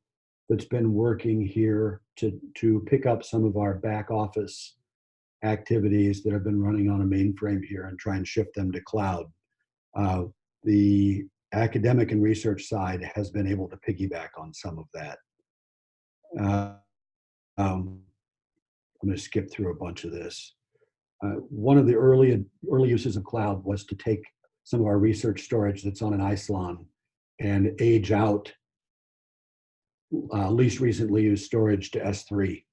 that's been working here to pick up some of our back office activities that have been running on a mainframe here and try and shift them to cloud. The academic and research side has been able to piggyback on some of that. I'm going to skip through a bunch of this. One of the early uses of cloud was to take some of our research storage that's on an Isilon and age out least recently used storage to S3.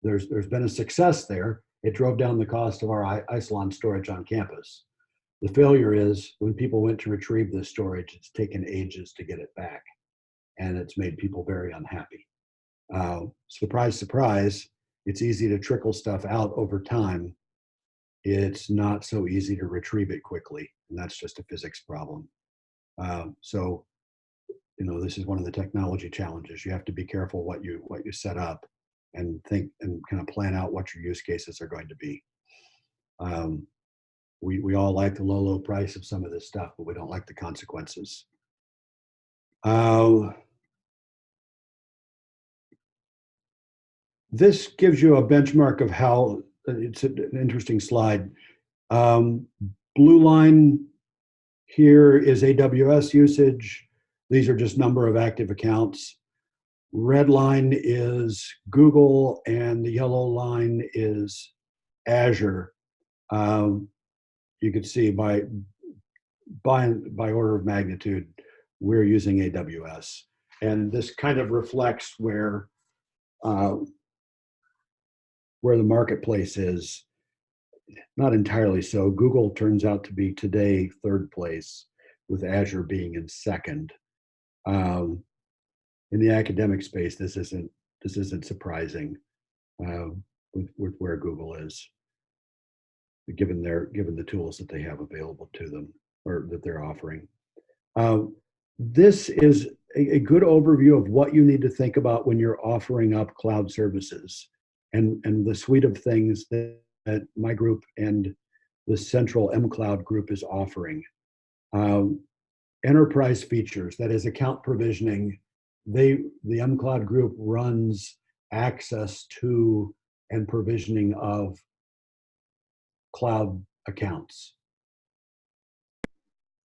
There's been a success there. It drove down the cost of our Isilon storage on campus. The failure is when people went to retrieve this storage, it's taken ages to get it back, and it's made people very unhappy. Surprise, surprise, it's easy to trickle stuff out over time. It's not so easy to retrieve it quickly, and that's just a physics problem. So, this is one of the technology challenges. You have to be careful what you set up, and think and kind of plan out what your use cases are going to be. We all like the low price of some of this stuff, but we don't like the consequences. This gives you a benchmark of how, it's an interesting slide. Blue line here is AWS usage. These are just number of active accounts. Red line is Google, and the yellow line is Azure. You could see by order of magnitude, we're using AWS. And this kind of reflects where the marketplace is. Not entirely so. Google turns out to be today third place, with Azure being in second. In the academic space, this isn't surprising with where Google is, given the tools that they have available to them, or that they're offering. This is a good overview of what you need to think about when you're offering up cloud services, and the suite of things that my group and the central mCloud group is offering. Enterprise features, that is account provisioning. The mCloud group runs access to and provisioning of cloud accounts.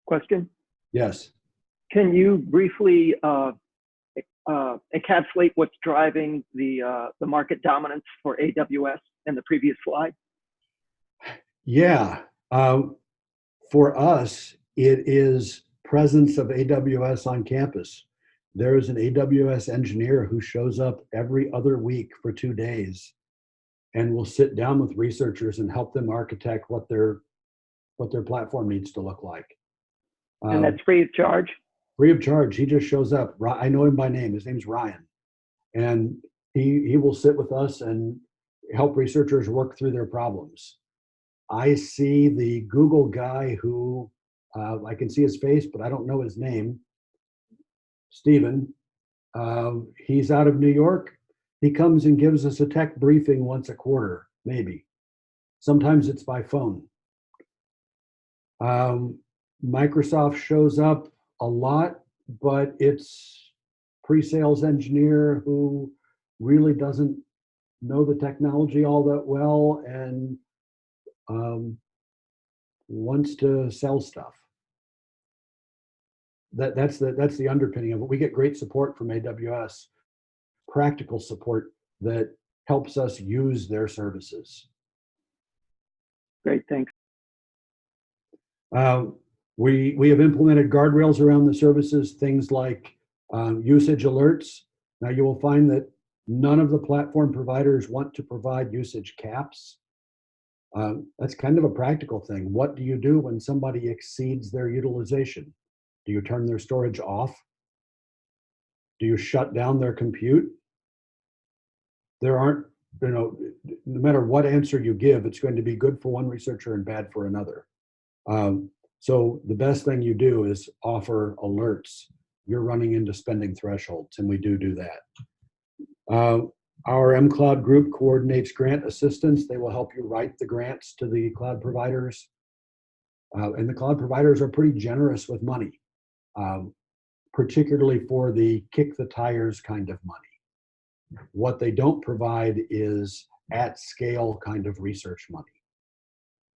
Question? Yes. Can you briefly encapsulate what's driving the market dominance for AWS in the previous slide? Yeah. For us, it is presence of AWS on campus. There is an AWS engineer who shows up every other week for 2 days and will sit down with researchers and help them architect what their platform needs to look like. And that's free of charge? Free of charge. He just shows up. I know him by name. His name's Ryan. And he will sit with us and help researchers work through their problems. I see the Google guy who, I can see his face, but I don't know his name, Stephen. He's out of New York. He comes and gives us a tech briefing once a quarter, maybe. Sometimes it's by phone. Microsoft shows up a lot, but it's pre-sales engineer who really doesn't know the technology all that well and wants to sell stuff. That's the underpinning of it. We get great support from AWS, practical support that helps us use their services. Great, thanks. We have implemented guardrails around the services, things like usage alerts. Now you will find that none of the platform providers want to provide usage caps. That's kind of a practical thing. What do you do when somebody exceeds their utilization? Do you turn their storage off? Do you shut down their compute? There aren't, no matter what answer you give, it's going to be good for one researcher and bad for another. So the best thing you do is offer alerts. You're running into spending thresholds, and we do that. Our mCloud group coordinates grant assistance. They will help you write the grants to the cloud providers. And the cloud providers are pretty generous with money, particularly for the kick the tires kind of money. What they don't provide is at scale kind of research money.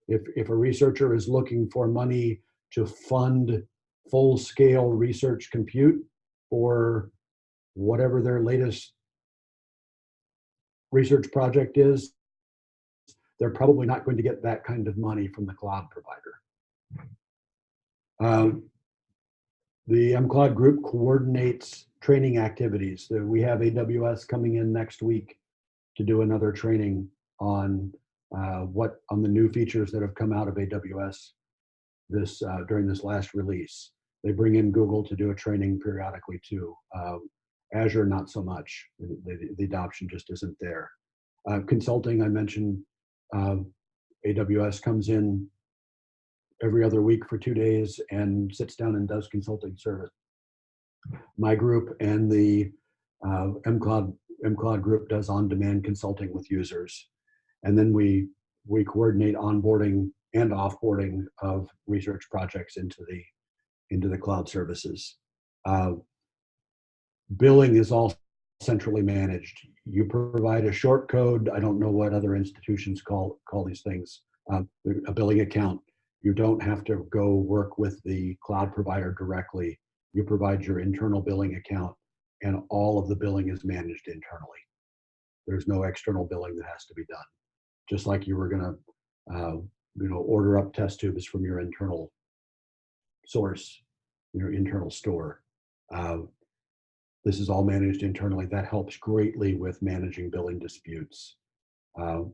If a researcher is looking for money to fund full scale research compute for whatever their latest research project is, they're probably not going to get that kind of money from the cloud provider. The mCloud group coordinates training activities. We have AWS coming in next week to do another training on the new features that have come out of AWS during this last release. They bring in Google to do a training periodically too. Azure, not so much. The adoption just isn't there. Consulting, I mentioned, AWS comes in every other week for 2 days and sits down and does consulting service. My group and the mCloud group does on-demand consulting with users. And then we coordinate onboarding and offboarding of research projects into the cloud services. Billing is all centrally managed. You provide a short code. I don't know what other institutions call these things, a billing account. You don't have to go work with the cloud provider directly. You provide your internal billing account, and all of the billing is managed internally. There's no external billing that has to be done. Just like you were going to, order up test tubes from your internal source, your internal store. This is all managed internally. That helps greatly with managing billing disputes,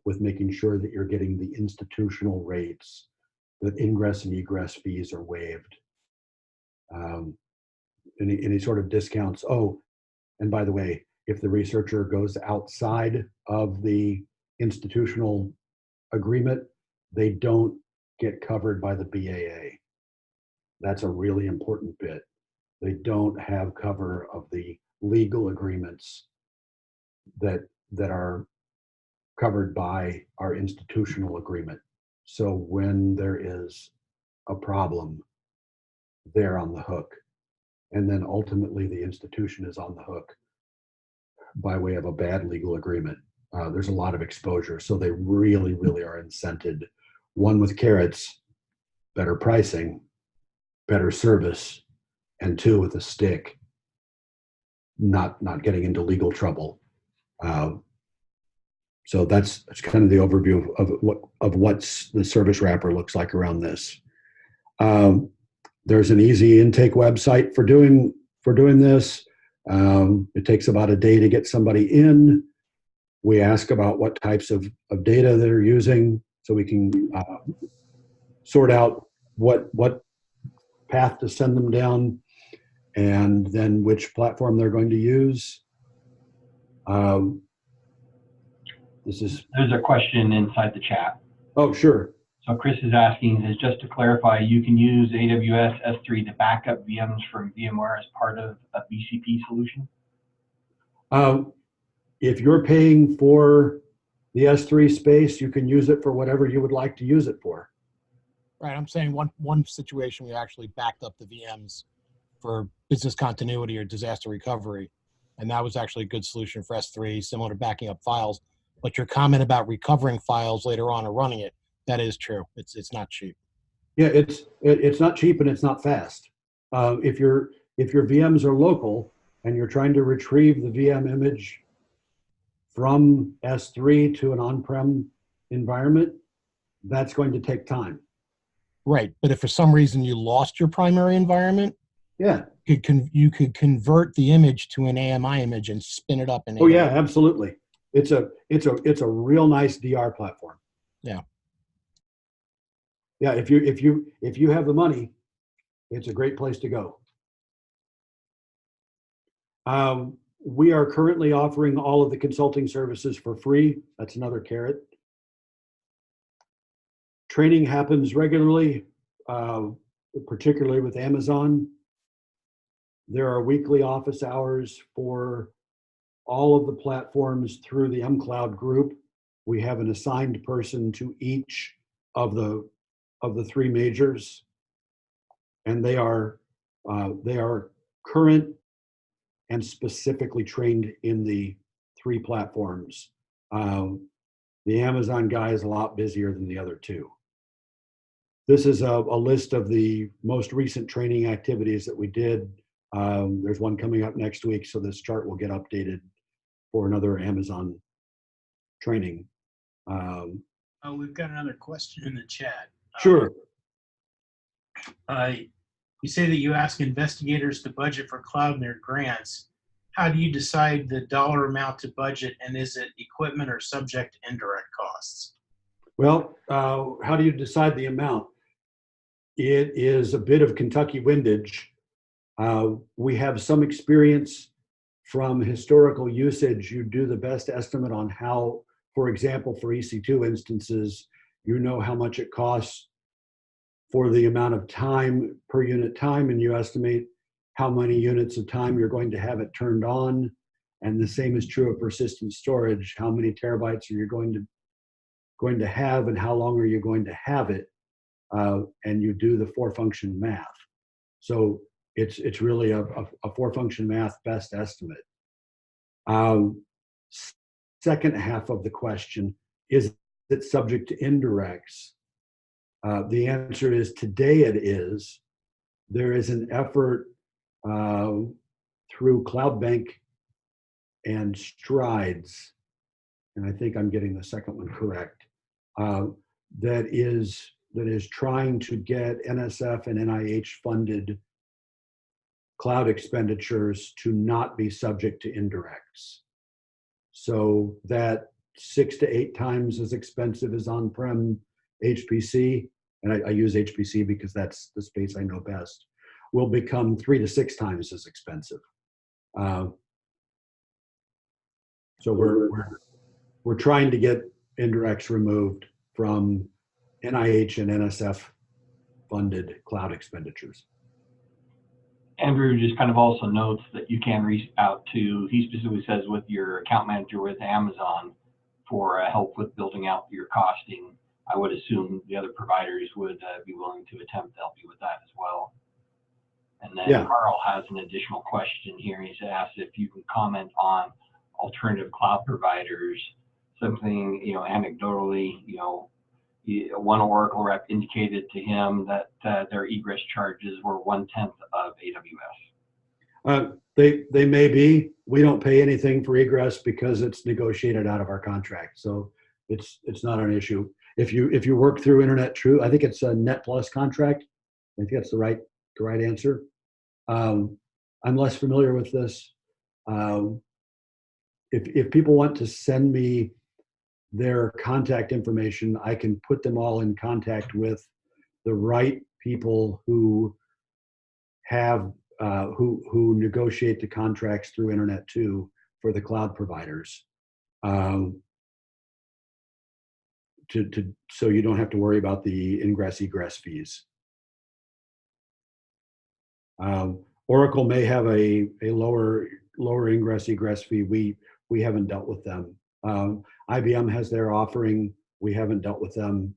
with making sure that you're getting the institutional rates, that ingress and egress fees are waived. Any sort of discounts. Oh, and by the way, if the researcher goes outside of the institutional agreement, they don't get covered by the BAA. That's a really important bit. They don't have cover of the legal agreements that are covered by our institutional agreement. So when there is a problem, they're on the hook. And then ultimately the institution is on the hook by way of a bad legal agreement. There's a lot of exposure. So they really, really are incented. One, with carrots, better pricing, better service, and two, with a stick, not getting into legal trouble. So that's kind of the overview of what the service wrapper looks like around this. There's an easy intake website for doing this. It takes about a day to get somebody in. We ask about what types of data they're using, so we can sort out what path to send them down, and then which platform they're going to use. There's a question inside the chat. Oh, sure. So Chris is asking, just to clarify, you can use AWS S3 to back up VMs from VMware as part of a BCP solution? If you're paying for the S3 space, you can use it for whatever you would like to use it for. Right. I'm saying one situation we actually backed up the VMs for business continuity or disaster recovery, and that was actually a good solution for S3, similar to backing up files. But your comment about recovering files later on or running it, that is true. It's not cheap. Yeah, it's not cheap and it's not fast. If your VMs are local and you're trying to retrieve the VM image from S3 to an on-prem environment, that's going to take time. Right, but if for some reason you lost your primary environment, yeah, you could convert the image to an AMI image and spin it up in. Oh yeah, absolutely. It's a real nice DR platform. Yeah. Yeah, if you have the money, it's a great place to go. We are currently offering all of the consulting services for free. That's another carrot. Training happens regularly. particularly with Amazon. There are weekly office hours for all of the platforms through the mCloud group. We have an assigned person to each of the three majors, and they are current and specifically trained in the three platforms. The Amazon guy is a lot busier than the other two. This is a list of the most recent training activities that we did. There's one coming up next week, so this chart will get updated for another Amazon training. We've got another question in the chat. Sure. You say that you ask investigators to budget for cloud in their grants. How do you decide the dollar amount to budget, and is it equipment or subject to indirect costs? Well, how do you decide the amount? It is a bit of Kentucky windage. We have some experience from historical usage. You do the best estimate on how, for example, for EC2 instances, you know how much it costs for the amount of time per unit time, and you estimate how many units of time you're going to have it turned on. And the same is true of persistent storage. How many terabytes are you going to have, and how long are you going to have it? And you do the four-function math. So it's really a four-function math best estimate. Second half of the question, is it subject to indirects? The answer is today it is. There is an effort through CloudBank and Strides, and I think I'm getting the second one correct, that is trying to get NSF and NIH funded cloud expenditures to not be subject to indirects. So that 6 to 8 times as expensive as on-prem HPC, and I use HPC because that's the space I know best, will become 3 to 6 times as expensive. So we're trying to get indirects removed from NIH and NSF funded cloud expenditures. Andrew just kind of also notes that you can reach out to, he specifically says, with your account manager with Amazon for help with building out your costing. I would assume the other providers would be willing to attempt to help you with that as well. And then Yeah. Carl has an additional question here. He's asked if you can comment on alternative cloud providers, something, anecdotally, one Oracle rep indicated to him that their egress charges were 1/10 of AWS. They may be. We don't pay anything for egress because it's negotiated out of our contract, so it's not an issue. If you work through Internet True, I think it's a Net Plus contract. I think that's the right answer. I'm less familiar with this. If people want to send me their contact information, I can put them all in contact with the right people who have who negotiate the contracts through Internet 2 for the cloud providers. So you don't have to worry about the ingress egress fees. Oracle may have a lower ingress egress fee. We haven't dealt with them. IBM has their offering. We haven't dealt with them.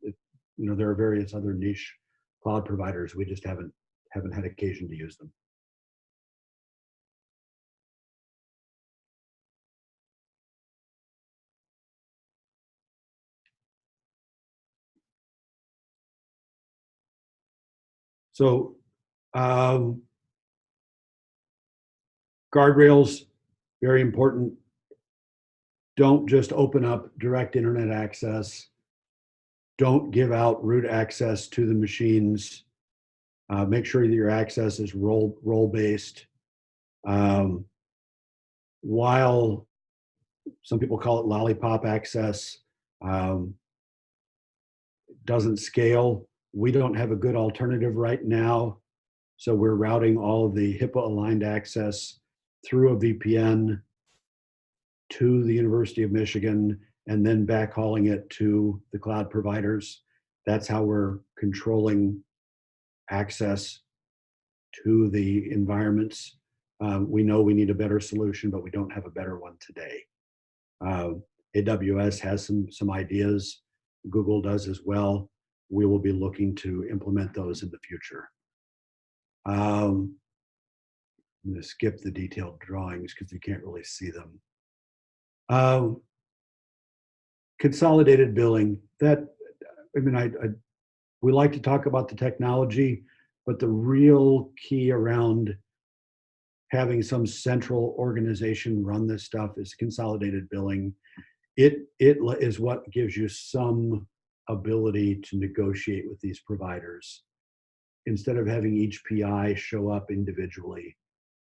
There are various other niche cloud providers. We just haven't had occasion to use them. So guardrails, very important. Don't just open up direct internet access. Don't give out root access to the machines. Make sure that your access is role-based. While some people call it lollipop access, doesn't scale. We don't have a good alternative right now. So we're routing all of the HIPAA-aligned access through a VPN to the University of Michigan and then backhauling it to the cloud providers. That's how we're controlling access to the environments. We know we need a better solution, but we don't have a better one today. AWS has some ideas. Google does as well. We will be looking to implement those in the future. I'm going to skip the detailed drawings because you can't really see them. Consolidated billing. We like to talk about the technology, but the real key around having some central organization run this stuff is consolidated billing. It is what gives you some ability to negotiate with these providers. Instead of having each PI show up individually,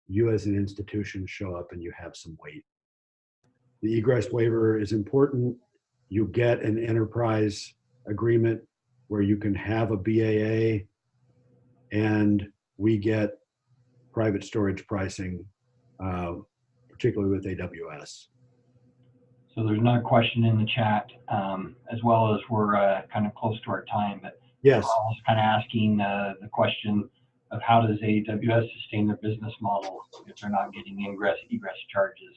you as an institution show up and you have some weight. The egress waiver is important. You get an enterprise agreement where you can have a BAA, and we get private storage pricing, particularly with AWS. So there's another question in the chat, as well as we're kind of close to our time, but Yes. Carl's kind of asking the question of how does AWS sustain their business model if they're not getting egress charges?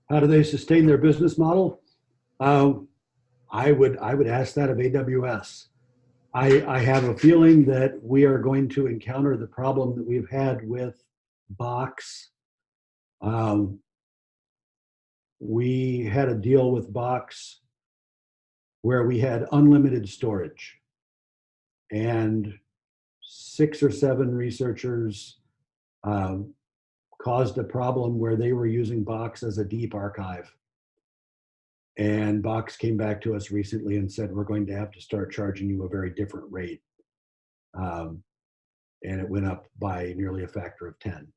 How do they sustain their business model? I would ask that of AWS. I have a feeling that we are going to encounter the problem that we've had with Box. We had a deal with Box where we had unlimited storage, and 6 or 7 researchers caused a problem where they were using Box as a deep archive. And Box came back to us recently and said, we're going to have to start charging you a very different rate. And it went up by nearly a factor of 10.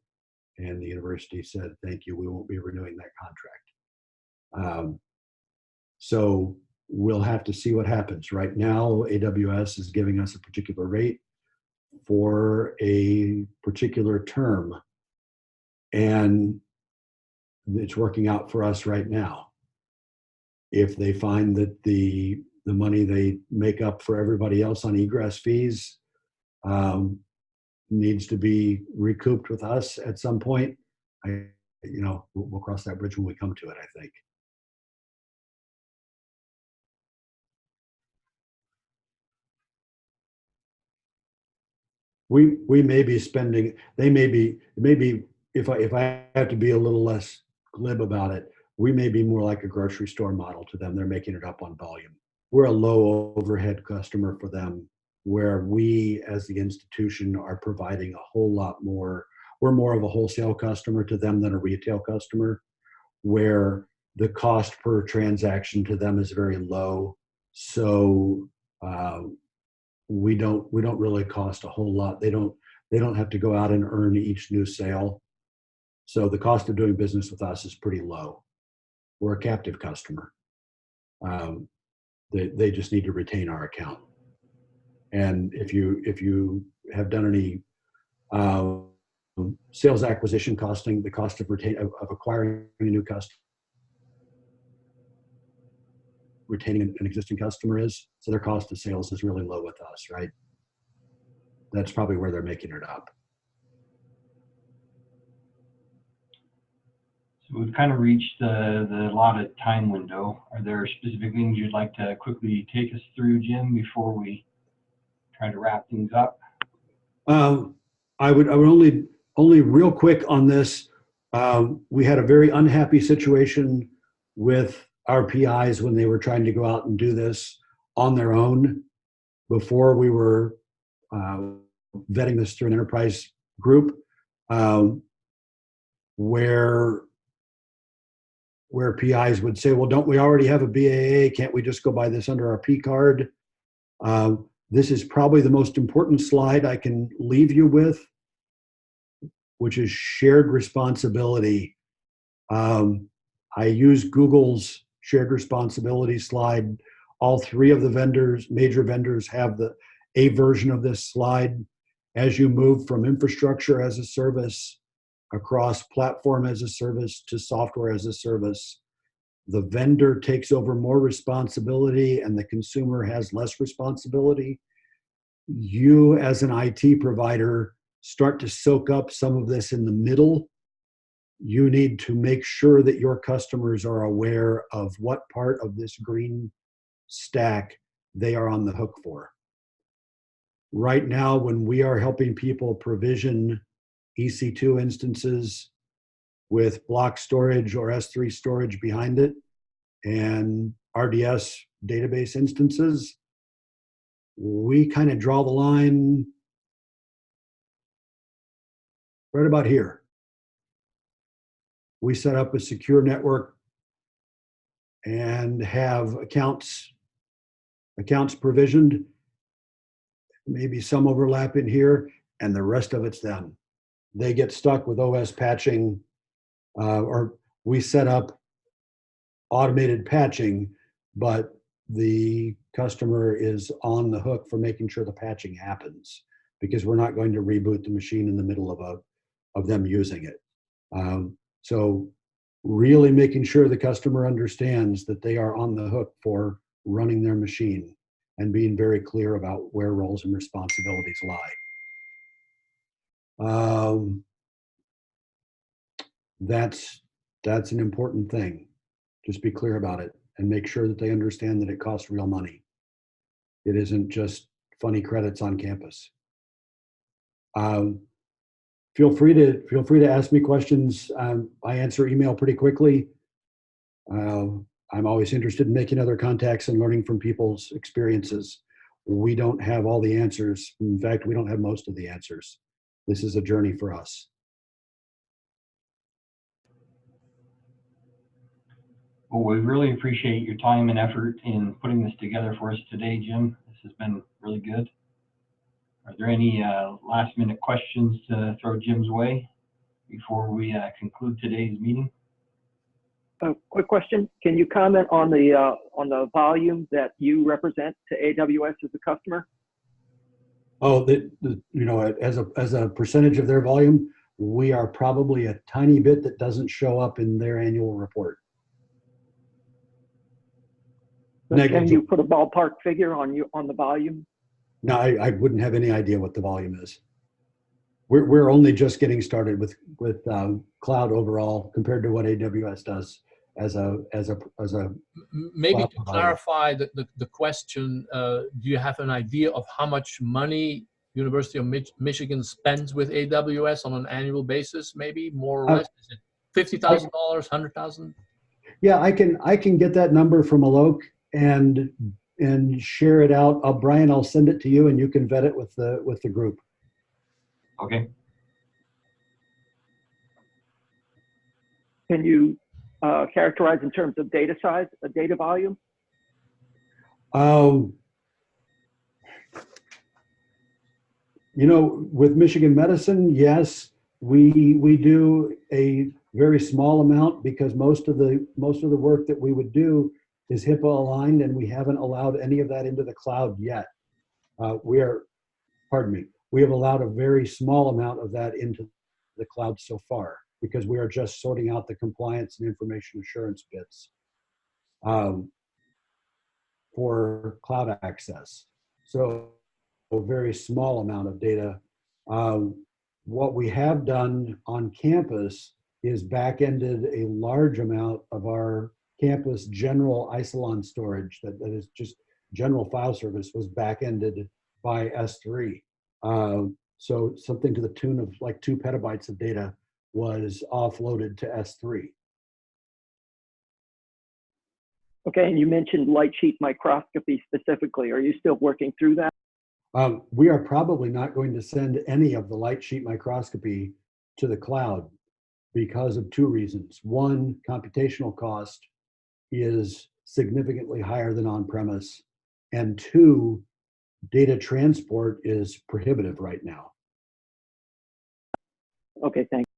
And the university said, thank you, we won't be renewing that contract. So we'll have to see what happens. Right now, AWS is giving us a particular rate for a particular term. And it's working out for us right now. If they find that the money they make up for everybody else on egress fees needs to be recouped with us at some point, we'll cross that bridge when we come to it, I think. We may be spending, maybe if I have to be a little less glib about it, we may be more like a grocery store model to them. They're making it up on volume. We're a low overhead customer for them, where we as the institution are providing a whole lot more. We're more of a wholesale customer to them than a retail customer, where the cost per transaction to them is very low. So we don't really cost a whole lot. They don't have to go out and earn each new sale. So the cost of doing business with us is pretty low. We're a captive customer. They just need to retain our account. And if you have done any sales acquisition costing, the cost of acquiring a new customer, retaining an existing customer is, so their cost of sales is really low with us, right? That's probably where they're making it up. So we've kind of reached the allotted time window. Are there specific things you'd like to quickly take us through, Jim, before we try to wrap things up? I would only real quick on this. We had a very unhappy situation with our PIs when they were trying to go out and do this on their own before we were vetting this through an enterprise group, where PIs would say, well, don't we already have a BAA? Can't we just go buy this under our P card? This is probably the most important slide I can leave you with, which is shared responsibility. I use Google's shared responsibility slide. All 3 of the major vendors have a version of this slide. As you move from infrastructure as a service across platform as a service to software as a service, the vendor takes over more responsibility and the consumer has less responsibility. you as an IT provider start to soak up some of this in the middle, you need to make sure that your customers are aware of what part of this green stack they are on the hook for. Right now, when we are helping people provision EC2 instances with block storage or S3 storage behind it and RDS database instances, we kind of draw the line right about here. We set up a secure network and have accounts provisioned, maybe some overlap in here, and the rest of it's them. They get stuck with OS patching, or we set up automated patching, but the customer is on the hook for making sure the patching happens, because we're not going to reboot the machine in the middle of them using it. So really making sure the customer understands that they are on the hook for running their machine and being very clear about where roles and responsibilities lie. That's an important thing. Just be clear about it and make sure that they understand that it costs real money. It isn't just funny credits on campus. Feel free to ask me questions. I answer email pretty quickly. I'm always interested in making other contacts and learning from people's experiences. We don't have all the answers. In fact, we don't have most of the answers. This is a journey for us. Well, we really appreciate your time and effort in putting this together for us today, Jim. This has been really good. Are there any last minute questions to throw Jim's way before we conclude today's meeting? A quick question. Can you comment on the volume that you represent to AWS as a customer? Oh, as a percentage of their volume, we are probably a tiny bit that doesn't show up in their annual report. Can you put a ballpark figure on the volume? No, I wouldn't have any idea what the volume is. We're only just getting started with cloud overall compared to what AWS does as a maybe to provider. clarify the question, do you have an idea of how much money University of Michigan spends with AWS on an annual basis? Maybe more or less. Is it $50,000, $100,000? Yeah, I can get that number from Alok and share it out. Brian, I'll send it to you and you can vet it with the group. Okay. Can you characterize in terms of data size, a data volume? With Michigan Medicine, yes, we do a very small amount because most of the work that we would do is HIPAA aligned, and we haven't allowed any of that into the cloud yet. We have allowed a very small amount of that into the cloud so far because we are just sorting out the compliance and information assurance bits for cloud access. So a very small amount of data. What we have done on campus is back-ended a large amount of our campus general Isilon storage that is just general file service was back-ended by S3. So something to the tune of like 2 petabytes of data was offloaded to S3. Okay, and you mentioned light sheet microscopy specifically. Are you still working through that? We are probably not going to send any of the light sheet microscopy to the cloud because of 2 reasons. One, computational cost is significantly higher than on-premise. And 2, data transport is prohibitive right now. Okay, thanks.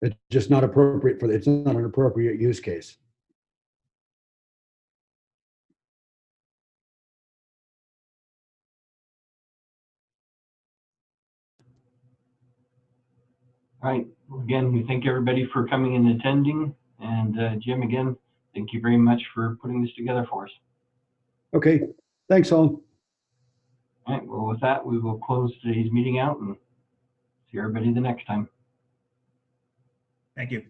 It's just not appropriate it's not an appropriate use case. All right. Again, we thank everybody for coming and attending. And Jim, again, thank you very much for putting this together for us. Okay, thanks all. All right, well, with that, we will close today's meeting out and see everybody the next time. Thank you.